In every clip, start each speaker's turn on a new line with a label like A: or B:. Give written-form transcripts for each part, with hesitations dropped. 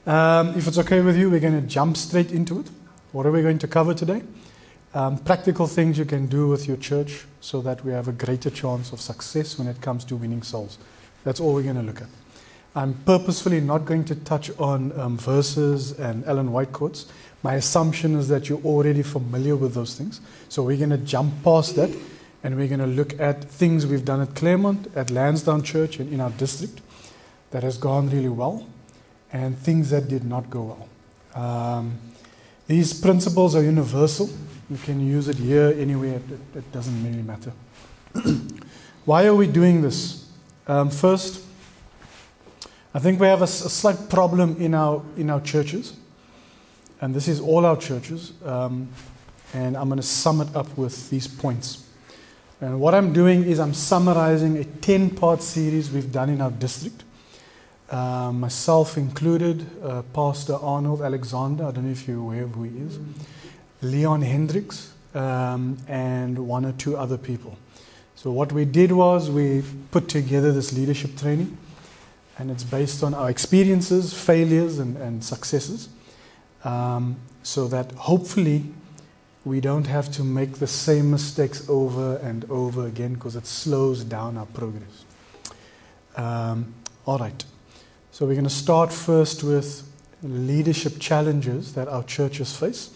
A: If it's okay with you, we're going to jump straight into it. What are we going to cover today? Practical things you can do with your church so that we have a greater chance of success when it comes to winning souls. That's all we're going to look at. I'm purposefully not going to touch on verses and Ellen White quotes. My assumption is that you're already familiar with those things. So we're going to jump past that and we're going to look at things we've done at Claremont, at Lansdowne Church and in our district that has gone really well, and things that did not go well. These principles are universal. You can use it here, anywhere. It doesn't really matter. Why are we doing this? First, I think we have a slight problem in our churches, and this is all our churches, and I'm going to sum it up with these points. And what I'm doing is I'm summarizing a 10-part series we've done in our district, myself included, Pastor Arnold Alexander, I don't know if you're aware of who he is, Leon Hendricks, and one or two other people. So what we did was we put together this leadership training, and it's based on our experiences, failures, and successes, so that hopefully we don't have to make the same mistakes over and over again, because it slows down our progress. All right. So we're going to start first with leadership challenges that our churches face.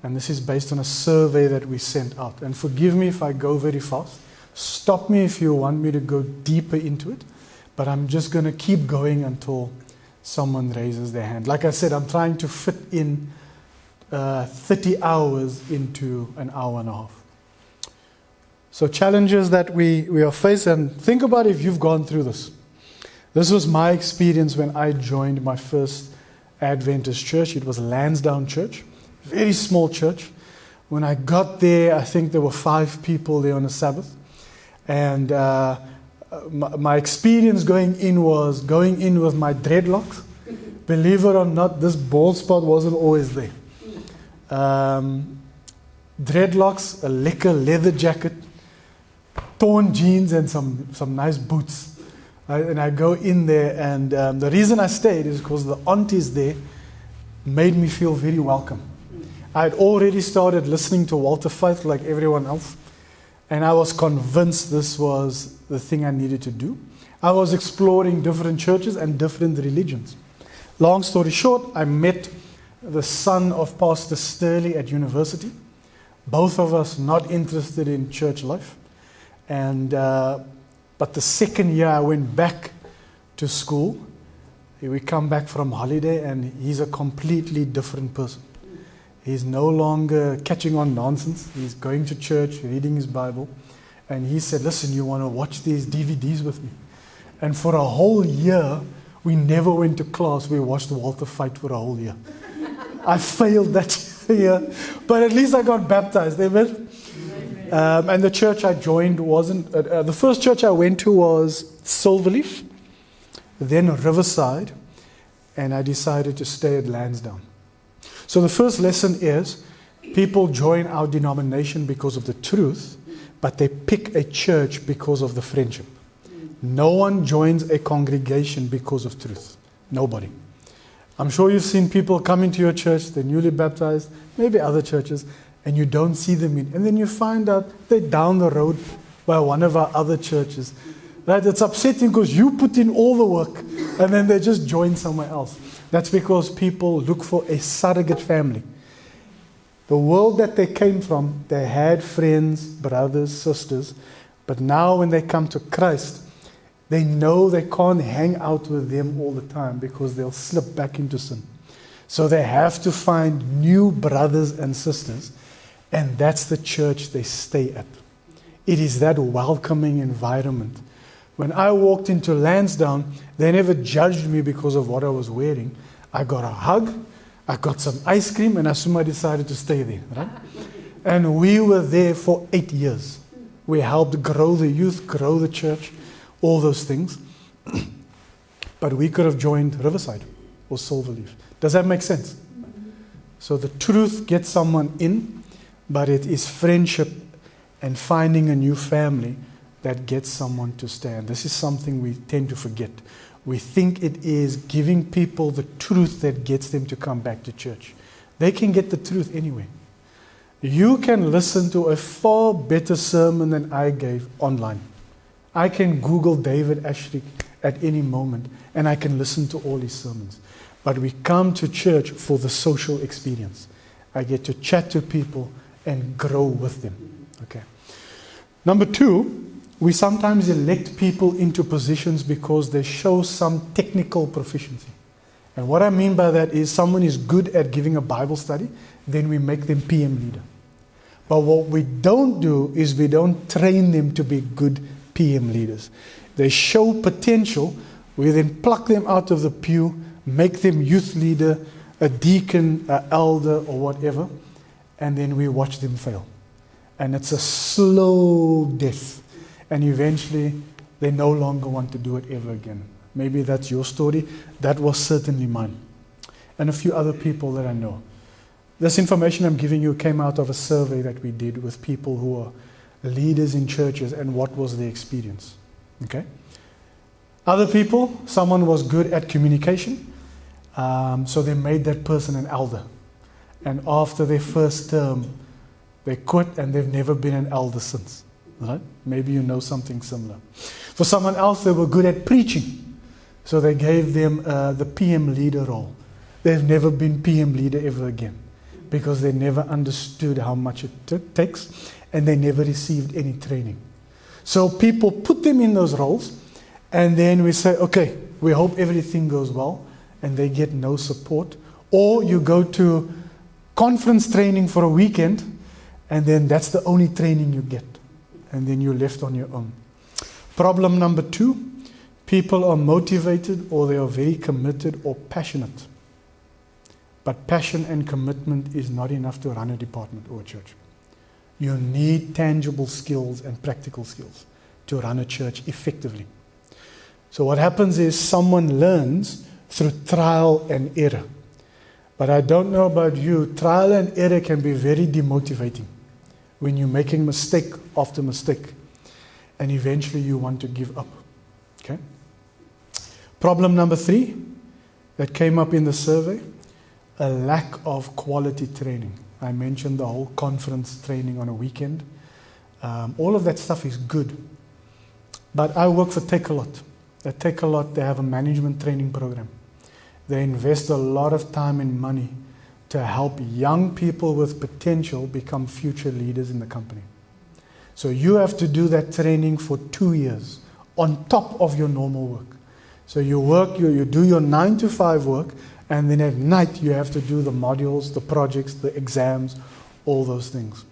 A: And this is based on a survey that we sent out. And forgive me if I go very fast. Stop me if you want me to go deeper into it. But I'm just going to keep going until someone raises their hand. Like I said, I'm trying to fit in 30 hours into an hour and a half. So challenges that we are facing. And think about if you've gone through this. This was my experience when I joined my first Adventist church. It was Lansdowne Church. Very small church. When I got there, I think there were 5 people there on a Sabbath. And my experience going in was going in with my dreadlocks. Believe it or not, this bald spot wasn't always there. Dreadlocks, a leather jacket, torn jeans, and some nice boots. And I go in there, and the reason I stayed is because the aunties there made me feel very welcome. I had already started listening to Walter Fife like everyone else, and I was convinced this was the thing I needed to do. I was exploring different churches and different religions. Long story short, I met the son of Pastor Sturley at university. Both of us not interested in church life. And but the second year I went back to school, we come back from holiday, and he's a completely different person. He's no longer catching on nonsense. He's going to church, reading his Bible. And he said, listen, you want to watch these DVDs with me? And for a whole year, we never went to class. We watched Walter fight for a whole year. I failed that year, but at least I got baptized. Amen? And the church I joined wasn't... the first church I went to was Silverleaf, then Riverside, and I decided to stay at Lansdowne. So the first lesson is, people join our denomination because of the truth, but they pick a church because of the friendship. No one joins a congregation because of truth. Nobody. I'm sure you've seen people come into your church, they're newly baptized, maybe other churches, and you don't see them in. And then you find out they're down the road by one of our other churches. Right? It's upsetting because you put in all the work and then they just join somewhere else. That's because people look for a surrogate family. The world that they came from, they had friends, brothers, sisters, but now when they come to Christ, they know they can't hang out with them all the time because they'll slip back into sin. So they have to find new brothers and sisters, and that's the church they stay at. It is that welcoming environment. When I walked into Lansdowne, they never judged me because of what I was wearing. I got a hug, I got some ice cream, and I decided to stay there. Right? And we were there for 8 years. We helped grow the youth, grow the church, all those things. But we could have joined Riverside or Silverleaf. Does that make sense? So the truth gets someone in, but it is friendship and finding a new family that gets someone to stand. This is something we tend to forget. We think it is giving people the truth that gets them to come back to church. They can get the truth anyway. You can listen to a far better sermon than I gave online. I can Google David Ashrick at any moment, and I can listen to all his sermons. But we come to church for the social experience. I get to chat to people and grow with them. Okay. Number 2, we sometimes elect people into positions because they show some technical proficiency. And what I mean by that is someone is good at giving a Bible study, then we make them PM leader. But what we don't do is we don't train them to be good PM leaders. They show potential, we then pluck them out of the pew, make them youth leader, a deacon, an elder, or whatever, and then we watch them fail. And it's a slow death. And eventually, they no longer want to do it ever again. Maybe that's your story. That was certainly mine. And a few other people that I know. This information I'm giving you came out of a survey that we did with people who are leaders in churches and what was their experience. Okay? Other people, someone was good at communication, so they made that person an elder. And after their first term, they quit and they've never been an elder since. Right? Maybe you know something similar. For someone else, they were good at preaching. So they gave them the PM leader role. They've never been PM leader ever again because they never understood how much it takes and they never received any training. So people put them in those roles and then we say, okay, we hope everything goes well, and they get no support. Or you go to conference training for a weekend and then that's the only training you get. And then you're left on your own. Problem number 2, people are motivated or they are very committed or passionate. But passion and commitment is not enough to run a department or a church. You need tangible skills and practical skills to run a church effectively. So what happens is someone learns through trial and error. But I don't know about you, trial and error can be very demotivating. When you're making mistake after mistake, and eventually you want to give up. Okay? Problem number 3 that came up in the survey, a lack of quality training. I mentioned the whole conference training on a weekend. All of that stuff is good. But I work for Take-A-Lot. At Take-A-Lot, they have a management training program. They invest a lot of time and money to help young people with potential become future leaders in the company. So you have to do that training for 2 years on top of your normal work. So you work, you do your 9 to 5 work, and then at night you have to do the modules, the projects, the exams, all those things.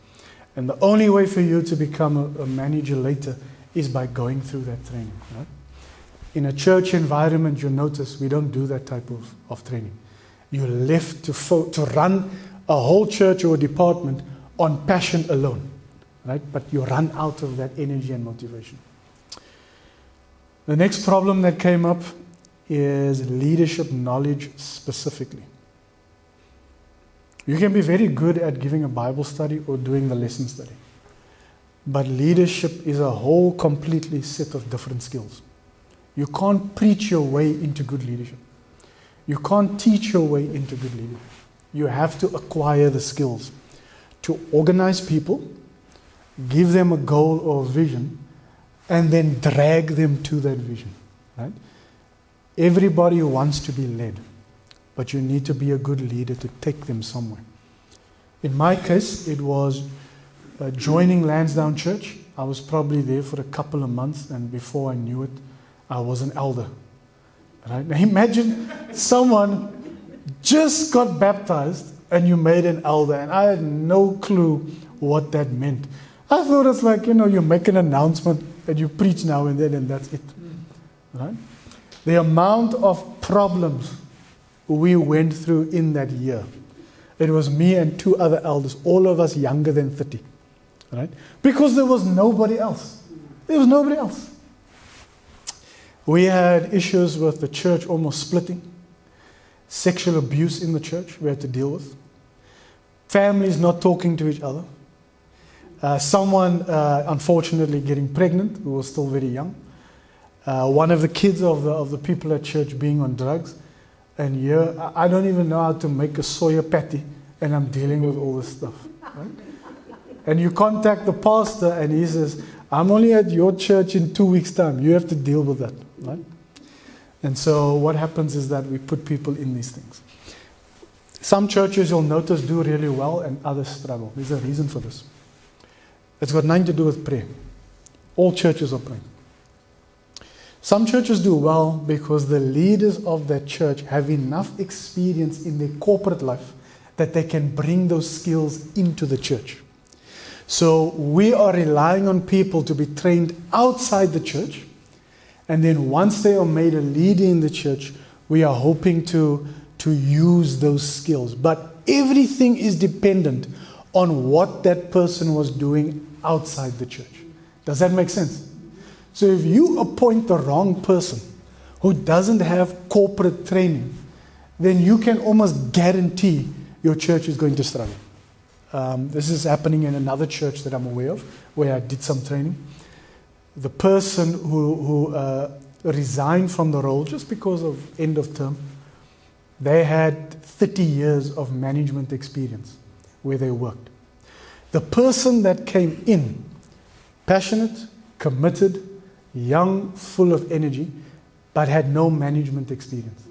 A: And the only way for you to become a manager later is by going through that training. Right? In a church environment, you'll notice we don't do that type of training. You're left to run a whole church or a department on passion alone, right? But you run out of that energy and motivation. The next problem that came up is leadership knowledge specifically. You can be very good at giving a Bible study or doing the lesson study. But leadership is a whole completely set of different skills. You can't preach your way into good leadership. You can't teach your way into good leadership. You have to acquire the skills to organize people, give them a goal or a vision, and then drag them to that vision. Right? Everybody wants to be led, but you need to be a good leader to take them somewhere. In my case, it was joining Lansdowne Church. I was probably there for a couple of months, and before I knew it, I was an elder. Right? Now imagine someone just got baptized and you made an elder, and I had no clue what that meant. I thought it's like, you make an announcement and you preach now and then and that's it. Right? The amount of problems we went through in that year. It was me and 2 other elders, all of us younger than 30. Right? Because there was nobody else. There was nobody else. We had issues with the church almost splitting. Sexual abuse in the church we had to deal with. Families not talking to each other. Someone unfortunately getting pregnant who was still very young. one of the kids of the people at church being on drugs, and here I don't even know how to make a soya patty, and I'm dealing with all this stuff. Right? And you contact the pastor, and he says, I'm only at your church in 2 weeks' time. You have to deal with that. Right? And so what happens is that we put people in these things. Some churches, you'll notice, do really well, and others struggle. There's a reason for this. It's got nothing to do with prayer. All churches are praying. Some churches do well because the leaders of that church have enough experience in their corporate life that they can bring those skills into the church. So we are relying on people to be trained outside the church, and then once they are made a leader in the church, we are hoping to use those skills. But everything is dependent on what that person was doing outside the church. Does that make sense? So if you appoint the wrong person who doesn't have corporate training, then you can almost guarantee your church is going to struggle. This is happening in another church that I'm aware of, where I did some training. The person who resigned from the role just because of end of term, they had 30 years of management experience where they worked. The person that came in, passionate, committed, young, full of energy, but had no management experience.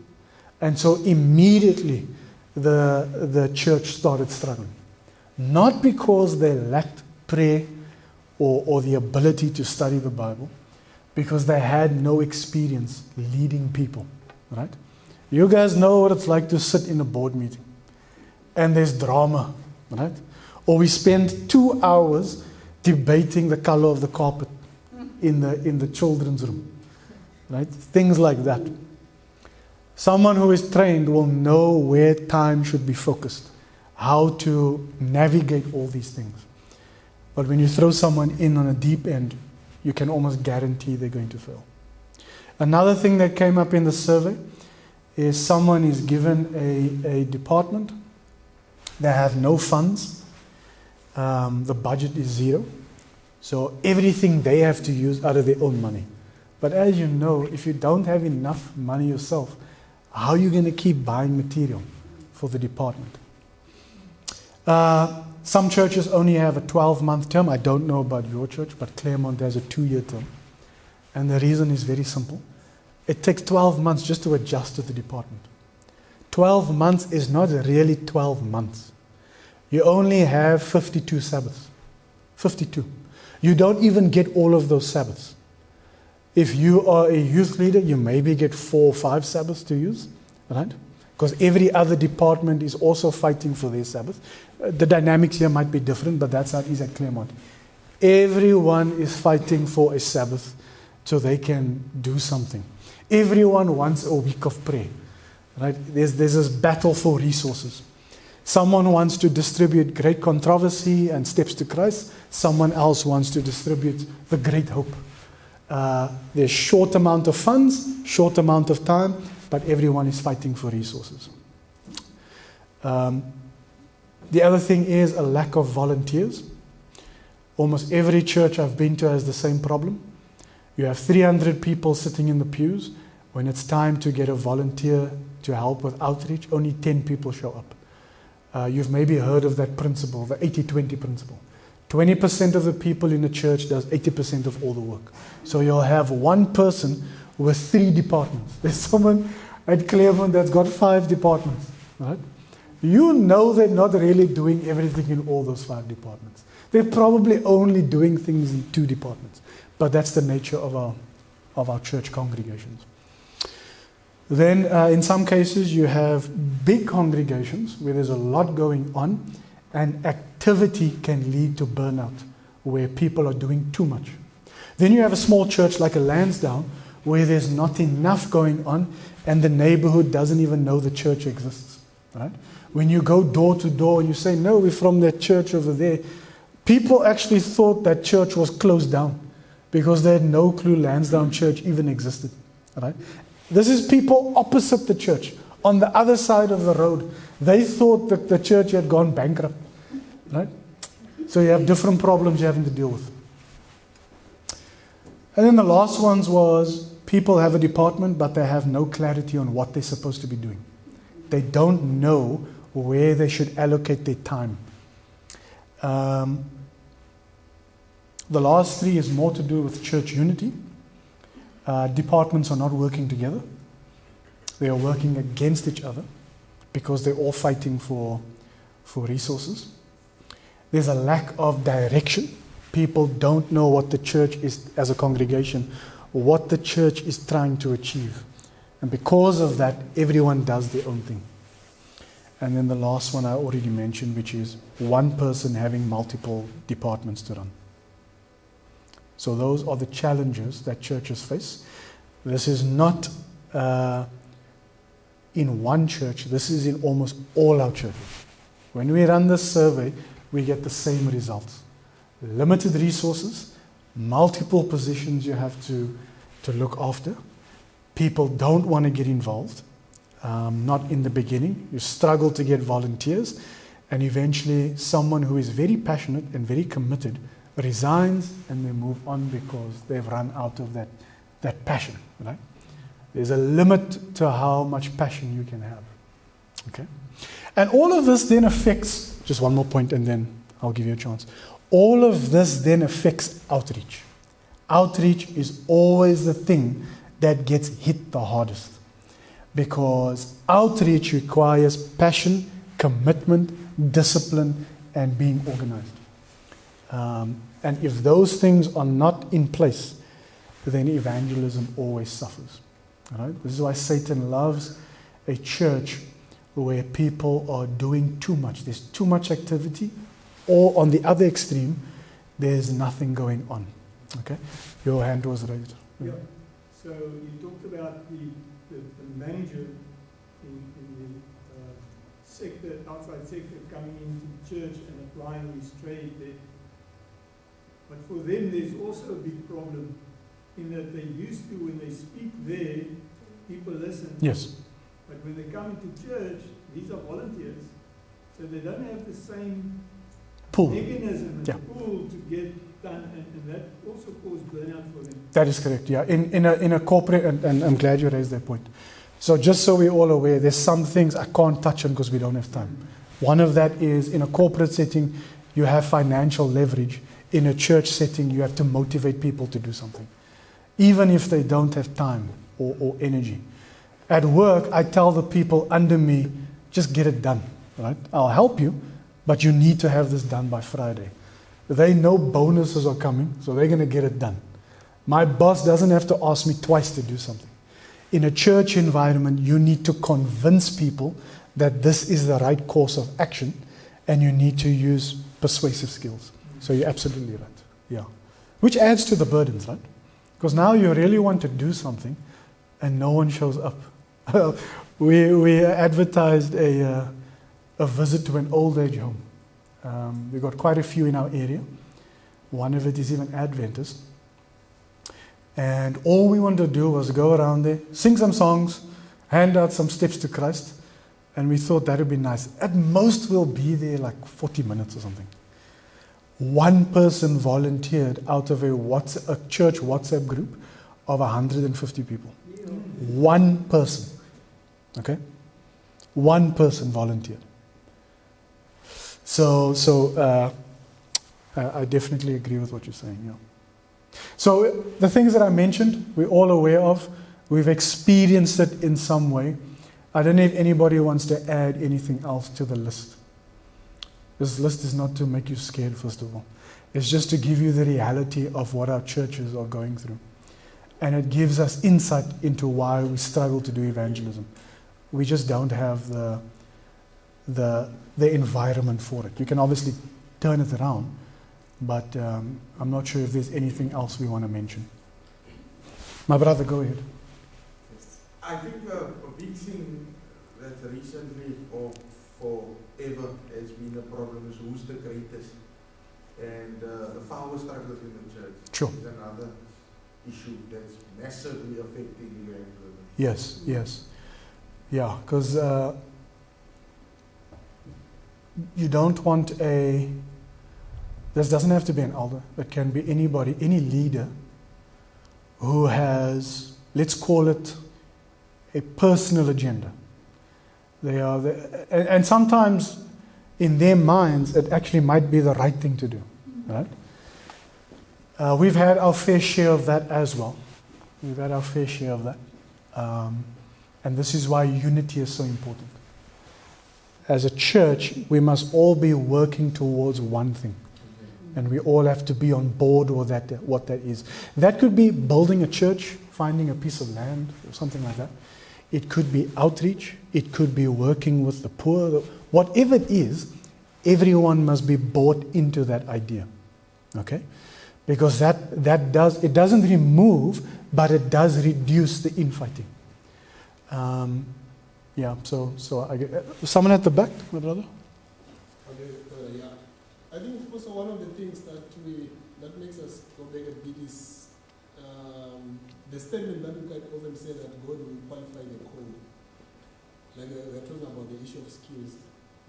A: And so immediately the church started struggling. Not because they lacked prayer or the ability to study the Bible, because they had no experience leading people, right? You guys know what it's like to sit in a board meeting and there's drama, right? Or we spend 2 hours debating the color of the carpet in the children's room, right? Things like that. Someone who is trained will know where time should be focused, how to navigate all these things. But when you throw someone in on a deep end, you can almost guarantee they're going to fail. Another thing that came up in the survey is someone is given a department. They have no funds. The budget is zero. So everything they have to use out of their own money. But as you know, if you don't have enough money yourself, how are you going to keep buying material for the department? Some churches only have a 12-month term. I don't know about your church, but Claremont has a 2-year term. And the reason is very simple. It takes 12 months just to adjust to the department. 12 months is not really 12 months. You only have 52 Sabbaths. 52. You don't even get all of those Sabbaths. If you are a youth leader, you maybe get 4 or 5 Sabbaths to use, right? Because every other department is also fighting for their Sabbath. The dynamics here might be different, but that's how it is at Claremont. Everyone is fighting for a Sabbath so they can do something. Everyone wants a week of prayer, right? There's this battle for resources. Someone wants to distribute great controversy and steps to Christ. Someone else wants to distribute the great hope. There's short amount of funds, short amount of time, but everyone is fighting for resources. The other thing is a lack of volunteers. Almost every church I've been to has the same problem. You have 300 people sitting in the pews. When it's time to get a volunteer to help with outreach, only 10 people show up. You've maybe heard of that principle, the 80-20 principle. 20% of the people in the church does 80% of all the work. So you'll have one person with 3 departments. There's someone at Claremont that's got 5 departments, right? You know they're not really doing everything in all those 5 departments. They're probably only doing things in 2 departments. But that's the nature of our church congregations. Then in some cases you have big congregations where there's a lot going on, and activity can lead to burnout where people are doing too much. Then you have a small church like a Lansdowne where there's not enough going on and the neighborhood doesn't even know the church exists. Right? When you go door to door and you say, no, we're from that church over there, people actually thought that church was closed down because they had no clue Lansdowne Church even existed. Right? This is people opposite the church, on the other side of the road. They thought that the church had gone bankrupt. Right? So you have different problems you're having to deal with. And then the last ones was people have a department, but they have no clarity on what they're supposed to be doing. They don't know where they should allocate their time. The last three is more to do with church unity. Departments are not working together. They are working against each other because they're all fighting for resources. There's a lack of direction. People don't know what the church is, as a congregation, what the church is trying to achieve. And because of that, everyone does their own thing. And then the last one I already mentioned, which is one person having multiple departments to run. So those are the challenges that churches face. This is not in one church. This is in almost all our churches. When we run this survey, we get the same results. Limited resources, multiple positions you have to look after. People don't want to get involved, not in the beginning. You struggle to get volunteers, and eventually someone who is very passionate and very committed resigns and they move on because they've run out of that passion, right? There's a limit to how much passion you can have, okay? And all of this then affects, just one more point and then I'll give you a chance. All of this then affects outreach. Outreach is always the thing that gets hit the hardest, because outreach requires passion, commitment, discipline, and being organized. And if those things are not in place, then evangelism always suffers. All right? This is why Satan loves a church where people are doing too much. There's too much activity, or on the other extreme, there's nothing going on. Okay? Your hand was raised.
B: Yeah. So you talked about the manager in the sector, outside sector, coming into church and applying his trade there. But for them, there's also a big problem in that they used to, when they speak there, people listen.
A: Yes.
B: But when they come into church, these are volunteers. So they don't have the same
A: Pull.
B: mechanism and pull to get done, and that also caused burnout for them.
A: That is correct, yeah. In a corporate, and I'm glad you raised that point. So just so we're all aware, there's some things I can't touch on because we don't have time. One of that is, in a corporate setting, you have financial leverage. In a church setting, you have to motivate people to do something, even if they don't have time or energy. At work, I tell the people under me, just get it done, right? I'll help you, but you need to have this done by Friday. They know bonuses are coming, so they're going to get it done. My boss doesn't have to ask me twice to do something. In a church environment, you need to convince people that this is the right course of action, and you need to use persuasive skills. So you're absolutely right. Yeah. Which adds to the burdens, right? Because now you really want to do something and no one shows up. We advertised a visit to an old age home. We've got quite a few in our area. One of it is even Adventist. And all we wanted to do was go around there, sing some songs, hand out some steps to Christ, and we thought that would be nice. At most we'll be there like 40 minutes or something. One person volunteered out of a church WhatsApp group of 150 people. One person. Okay? One person volunteered. So I definitely agree with what you're saying. Yeah. So the things that I mentioned, we're all aware of. We've experienced it in some way. I don't know if anybody wants to add anything else to the list. This list is not to make you scared, first of all. It's just to give you the reality of what our churches are going through. And it gives us insight into why we struggle to do evangelism. We just don't have the environment for it. You can obviously turn it around, but I'm not sure if there's anything else we want to mention. My brother, go ahead.
C: I think a big thing that recently or forever has been a problem is who's the greatest. And the power struggles in the church is another issue that's massively affecting evangelism.
A: Yes, yes. Yeah, because you don't want this doesn't have to be an elder. It can be anybody, any leader who has let's call it a personal agenda. And sometimes in their minds, it actually might be the right thing to do. Right? We've had our fair share of that as well. We've had our fair share of that. And this is why unity is so important. As a church, we must all be working towards one thing. And we all have to be on board with that, what that is. That could be building a church, finding a piece of land, or something like that. It could be outreach. It could be working with the poor. Whatever it is, everyone must be bought into that idea. Okay? Because it doesn't remove, but it does reduce the infighting. Someone at the back, my brother?
D: Okay, yeah. I think also one of the things that makes us go back a bit is the statement that we quite often say that God will qualify the call. Like we're talking about the issue of skills.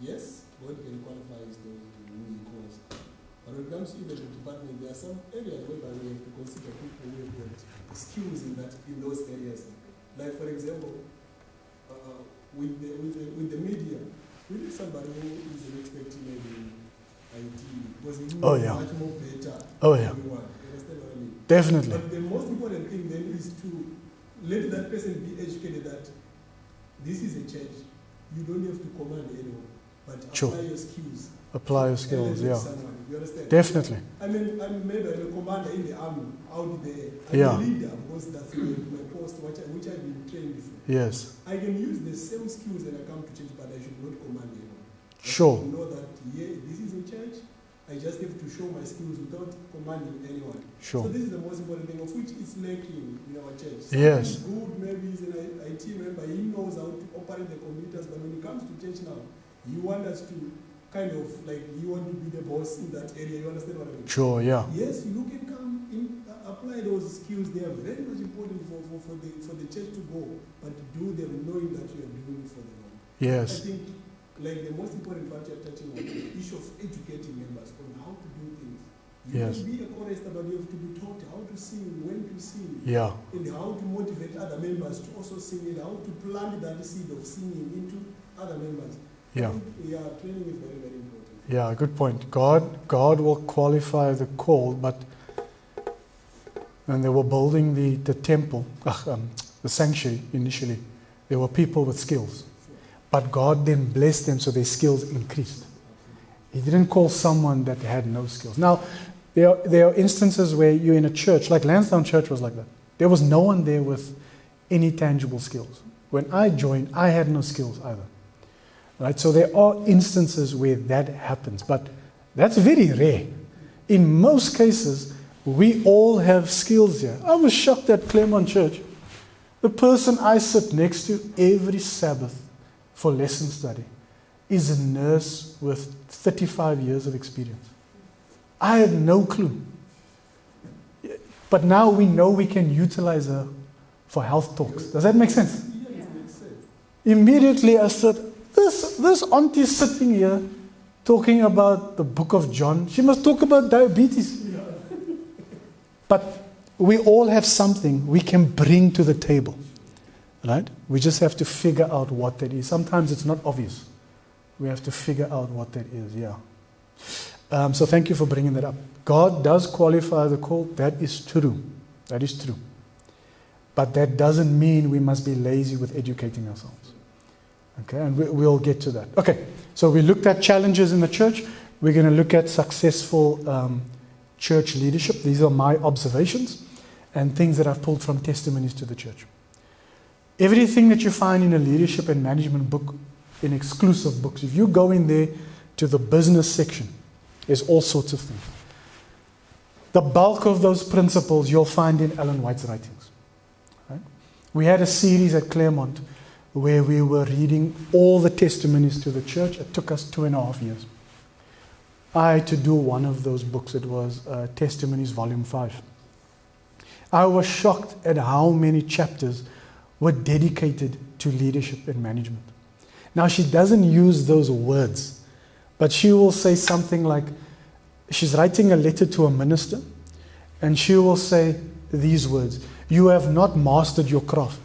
D: Yes, God can qualify those who He calls. But when it comes to even the department, there are some areas whereby we have to consider people who have got skills in those areas. Like for example, with the media, we need somebody who is an expert in IT because he knows much more better than everyone. You understand what I mean?
A: Definitely.
D: But the most important thing then is to let that person be educated that this is a church. You don't have to command anyone, but apply your skills.
A: Apply your skills, yeah.
D: Someone, you understand?
A: Definitely.
D: Maybe I'm a commander in the army, out there. I'm a leader because that's my post, which I've been trained for.
A: Yes.
D: I can use the same skills when I come to church, but I should not command anyone.
A: Sure.
D: I should know that, this is a church. I just have to show my skills without commanding anyone.
A: Sure.
D: So this is the most important thing, of which is lacking in our church.
A: Yes.
D: He's good, maybe he's an IT member, he knows how to operate the computers, but when it comes to church now, you want us to kind of like, you want to be the boss in that area, you understand what I mean?
A: Sure, yeah.
D: Yes, you can come in, apply those skills, they are very much important for the church to go, but do them knowing that you are doing it for the Lord.
A: Yes.
D: I think like the most important part you're touching on, the issue of educating members on how to do things. You can be a chorister, but you have to be taught how to sing, when to sing, and how to motivate other members to also sing, and how to plant that seed of singing into other members.
A: Yeah.
D: Training is very, very important.
A: Yeah, good point. God will qualify the call, but when they were building the temple, the sanctuary initially, there were people with skills. But God then blessed them so their skills increased. He didn't call someone that had no skills. Now, there are instances where you're in a church, like Lansdowne Church was like that. There was no one there with any tangible skills. When I joined, I had no skills either. Right? So there are instances where that happens, but that's very rare. In most cases, we all have skills here. I was shocked at Claremont Church. The person I sit next to every Sabbath for lesson study is a nurse with 35 years of experience. I had no clue. But now we know we can utilize her for health talks. Does that make sense?
D: Yeah, it makes sense.
A: Immediately I said, this auntie sitting here talking about the book of John, she must talk about diabetes.
D: Yeah.
A: But we all have something we can bring to the table. Right? We just have to figure out what that is. Sometimes it's not obvious. We have to figure out what that is, So thank you for bringing that up. God does qualify the call. That is true. That is true. But that doesn't mean we must be lazy with educating ourselves. Okay, and we'll get to that. Okay, so we looked at challenges in the church. We're going to look at successful church leadership. These are my observations and things that I've pulled from testimonies to the church. Everything that you find in a leadership and management book, in exclusive books, if you go in there to the business section, there's all sorts of things. The bulk of those principles you'll find in Ellen White's writings. Right? We had a series at Claremont where we were reading all the testimonies to the church. It took us 2.5 years. I had to do one of those books. It was Testimonies, Volume 5. I was shocked at how many chapters were dedicated to leadership and management. Now, she doesn't use those words, but she will say something like, she's writing a letter to a minister, and she will say, these words. You have not mastered your craft.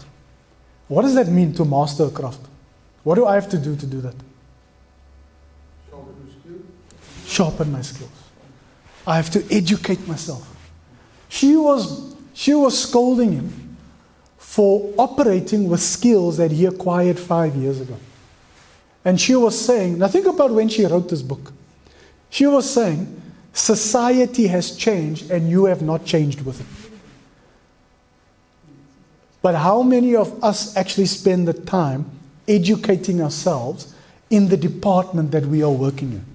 A: What does that mean, to master a craft? What do I have to do that?
C: Sharpen your skill.
A: Sharpen my skills. I have to educate myself. She was scolding him for operating with skills that he acquired 5 years ago. And she was saying, now think about when she wrote this book. She was saying, society has changed and you have not changed with it. But how many of us actually spend the time educating ourselves in the department that we are working in?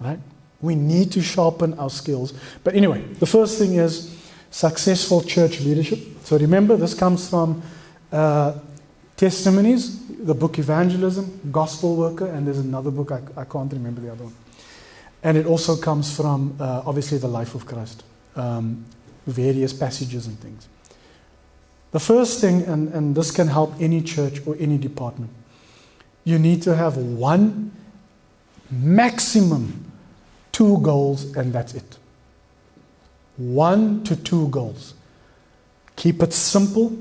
A: Right? We need to sharpen our skills. But anyway, the first thing is successful church leadership. So remember, this comes from Testimonies, the book Evangelism, Gospel Worker, and there's another book, I can't remember the other one. And it also comes from, obviously, the life of Christ, various passages and things. The first thing, and this can help any church or any department, you need to have one, maximum 2 goals, and that's it. 1 to 2 goals. Keep it simple.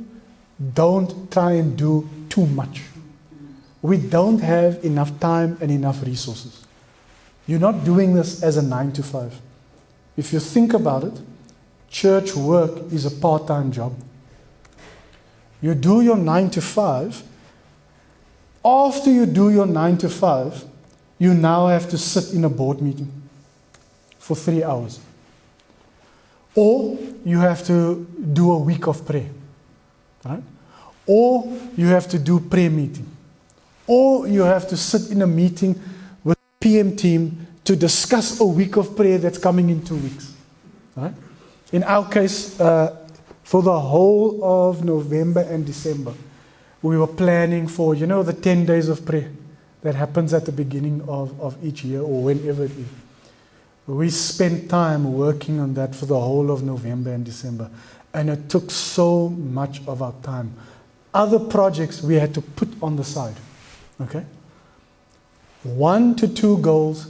A: Don't try and do too much. We don't have enough time and enough resources. You're not doing this as a 9 to 5. If you think about it, church work is a part-time job. You do your 9 to 5. After you do your 9 to 5, you now have to sit in a board meeting for 3 hours. Or you have to do a week of prayer. Right? Or you have to do prayer meeting. Or you have to sit in a meeting with the PM team to discuss a week of prayer that's coming in 2 weeks. Right? In our case, for the whole of November and December, we were planning for, the 10 days of prayer that happens at the beginning of each year or whenever it is. We spent time working on that for the whole of November and December. And it took so much of our time. Other projects we had to put on the side. Okay? 1 to 2 goals.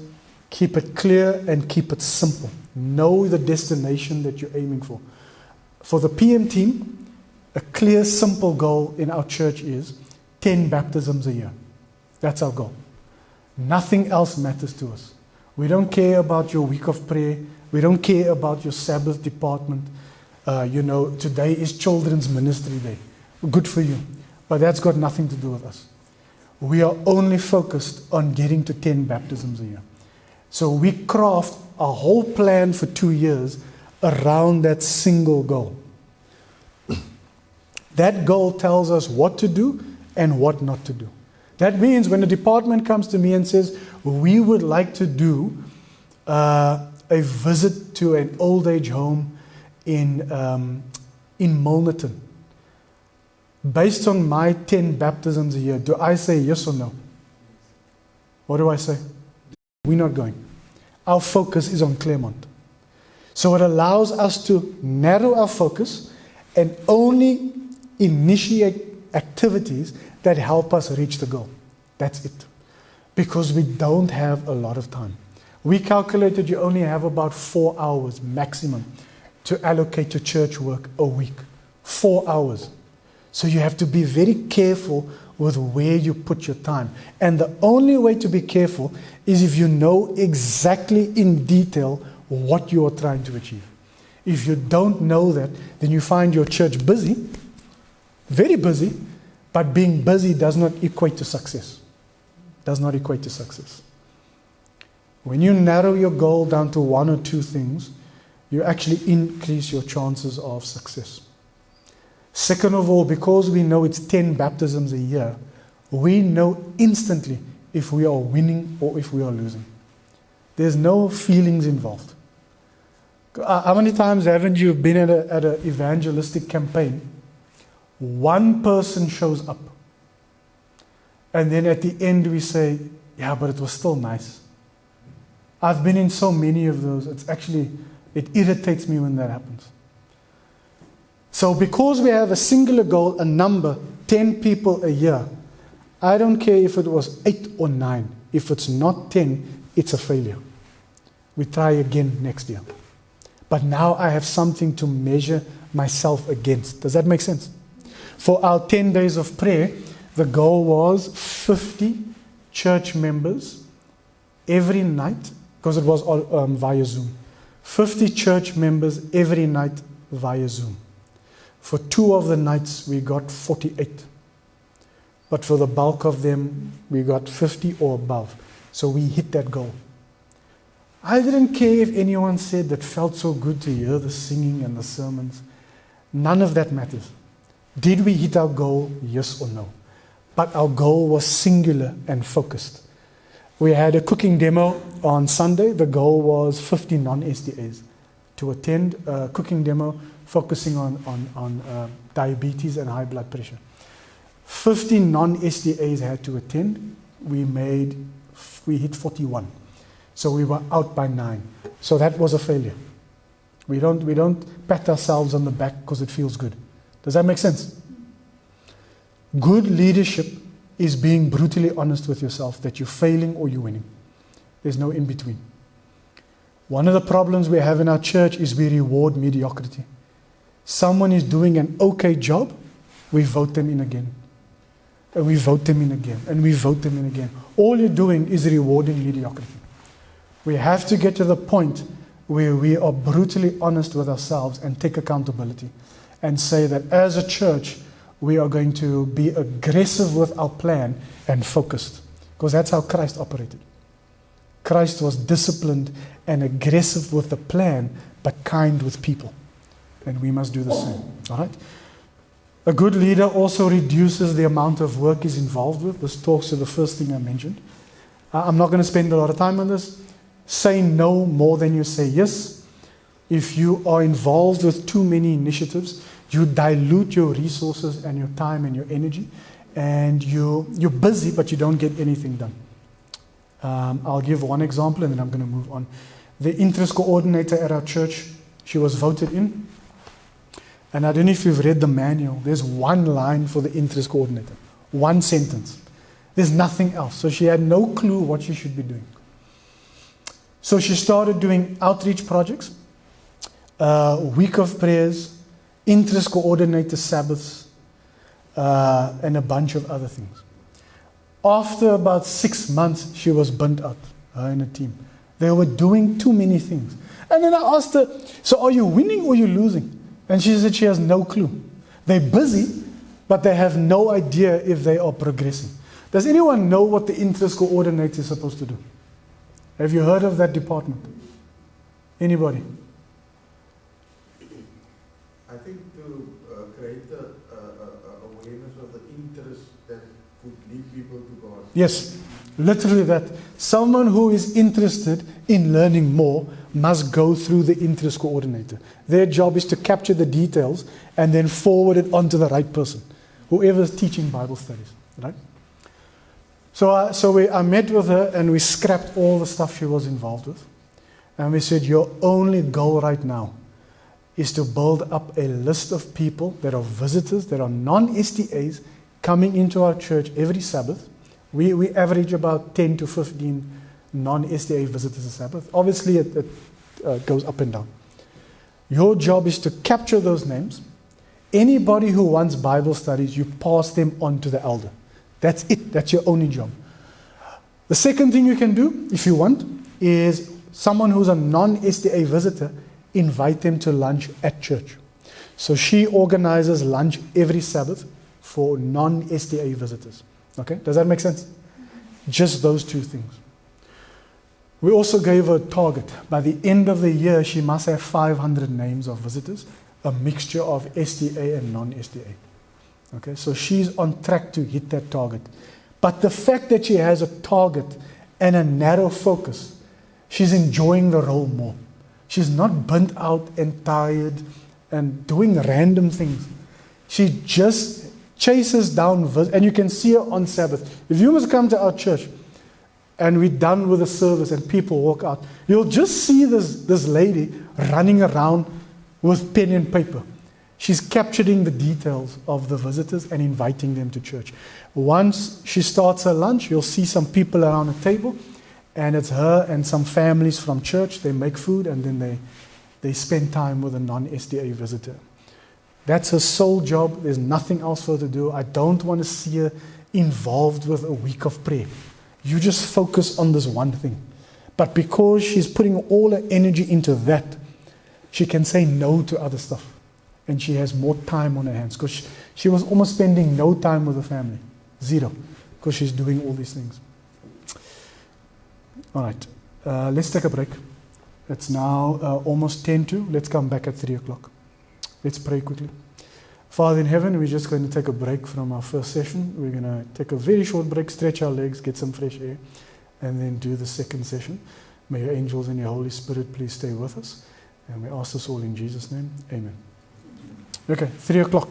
A: Keep it clear and keep it simple. Know the destination that you're aiming for. For the PM team, a clear, simple goal in our church is 10 baptisms a year. That's our goal. Nothing else matters to us. We don't care about your week of prayer. We don't care about your Sabbath department. Today is Children's Ministry Day. Good for you. But that's got nothing to do with us. We are only focused on getting to 10 baptisms a year. So we craft a whole plan for 2 years around that single goal. That goal tells us what to do and what not to do. That means when a department comes to me and says, we would like to do a visit to an old age home in Milnerton. Based on my 10 baptisms a year, do I say yes or no? What do I say? We're not going. Our focus is on Claremont. So it allows us to narrow our focus and only initiate activities that help us reach the goal. That's it. Because we don't have a lot of time. We calculated you only have about 4 hours maximum to allocate to church work a week. 4 hours. So you have to be very careful with where you put your time. And the only way to be careful is if you know exactly in detail what you are trying to achieve. If you don't know that, then you find your church busy, very busy, but being busy does not equate to success. Does not equate to success. When you narrow your goal down to 1 or 2 things, you actually increase your chances of success. Second of all, because we know it's 10 baptisms a year, we know instantly if we are winning or if we are losing. There's no feelings involved. How many times haven't you been at an evangelistic campaign? One person shows up. And then at the end we say, yeah, but it was still nice. I've been in so many of those. It irritates me when that happens. So because we have a singular goal, a number, 10 people a year, I don't care if it was 8 or 9. If it's not 10, it's a failure. We try again next year. But now I have something to measure myself against. Does that make sense? For our 10 days of prayer, the goal was 50 church members every night, because it was all via Zoom. 50 church members every night via Zoom. For 2 of the nights, we got 48. But for the bulk of them, we got 50 or above. So we hit that goal. I didn't care if anyone said that felt so good to hear the singing and the sermons. None of that matters. Did we hit our goal? Yes or no? But our goal was singular and focused. We had a cooking demo on Sunday. The goal was 50 non-SDAs to attend a cooking demo focusing on diabetes and high blood pressure. 50 non-SDAs had to attend. We hit 41. So we were out by 9. So that was a failure. We don't pat ourselves on the back because it feels good. Does that make sense? Good leadership is being brutally honest with yourself that you're failing or you're winning. There's no in between. One of the problems we have in our church is we reward mediocrity. Someone is doing an okay job, we vote them in again. And we vote them in again. And we vote them in again. All you're doing is rewarding mediocrity. We have to get to the point where we are brutally honest with ourselves and take accountability and say that as a church, we are going to be aggressive with our plan and focused. Because that's how Christ operated. Christ was disciplined and aggressive with the plan, but kind with people. And we must do the same. All right? A good leader also reduces the amount of work he's involved with. This talks to the first thing I mentioned. I'm not going to spend a lot of time on this. Say no more than you say yes. If you are involved with too many initiatives, you dilute your resources and your time and your energy, and you're busy, but you don't get anything done. I'll give one example, and then I'm going to move on. The interest coordinator at our church, she was voted in. And I don't know if you've read the manual. There's one line for the interest coordinator. One sentence. There's nothing else. So she had no clue what she should be doing. So she started doing outreach projects, week of prayers, interest coordinator Sabbaths, and a bunch of other things. After about 6 months, she was burnt out, her and a team. They were doing too many things. And then I asked her, so are you winning or are you losing? And she said she has no clue. They're busy, but they have no idea if they are progressing. Does anyone know what the interest coordinator is supposed to do? Have you heard of that department? Anybody?
C: I think to create the awareness of the interest that could lead people to God.
A: Yes, literally that. Someone who is interested in learning more must go through the interest coordinator. Their job is to capture the details and then forward it on to the right person, whoever is teaching Bible studies, right? So I met with her and we scrapped all the stuff she was involved with. And we said, your only goal right now is to build up a list of people that are visitors, that are non-STAs, coming into our church every Sabbath. We average about 10 to 15 non-STA visitors a Sabbath. Obviously, it goes up and down. Your job is to capture those names. Anybody who wants Bible studies, you pass them on to the elder. That's it. That's your only job. The second thing you can do, if you want, is someone who's a non-STA visitor, invite them to lunch at church. So she organizes lunch every Sabbath for non-STA visitors. Okay? Does that make sense? Just those two things. We also gave her a target. By the end of the year, she must have 500 names of visitors, a mixture of STA and non-STA. Okay, so she's on track to hit that target. But the fact that she has a target and a narrow focus, she's enjoying the role more. She's not burnt out and tired and doing random things. She just chases down, and you can see her on Sabbath. If you must come to our church and we're done with the service and people walk out, you'll just see this lady running around with pen and paper. She's capturing the details of the visitors and inviting them to church. Once she starts her lunch, you'll see some people around a table, and it's her and some families from church. They make food, and then they spend time with a non-SDA visitor. That's her sole job. There's nothing else for her to do. I don't want to see her involved with a week of prayer. You just focus on this one thing. But because she's putting all her energy into that, she can say no to other stuff. And she has more time on her hands. Because she was almost spending no time with the family. Zero. Because she's doing all these things. All right. Let's take a break. It's now almost 10 to. Let's come back at 3 o'clock. Let's pray quickly. Father in heaven, we're just going to take a break from our first session. We're going to take a very short break, stretch our legs, get some fresh air, and then do the second session. May your angels and your Holy Spirit please stay with us. And we ask this all in Jesus' name. Amen. Okay, 3 o'clock.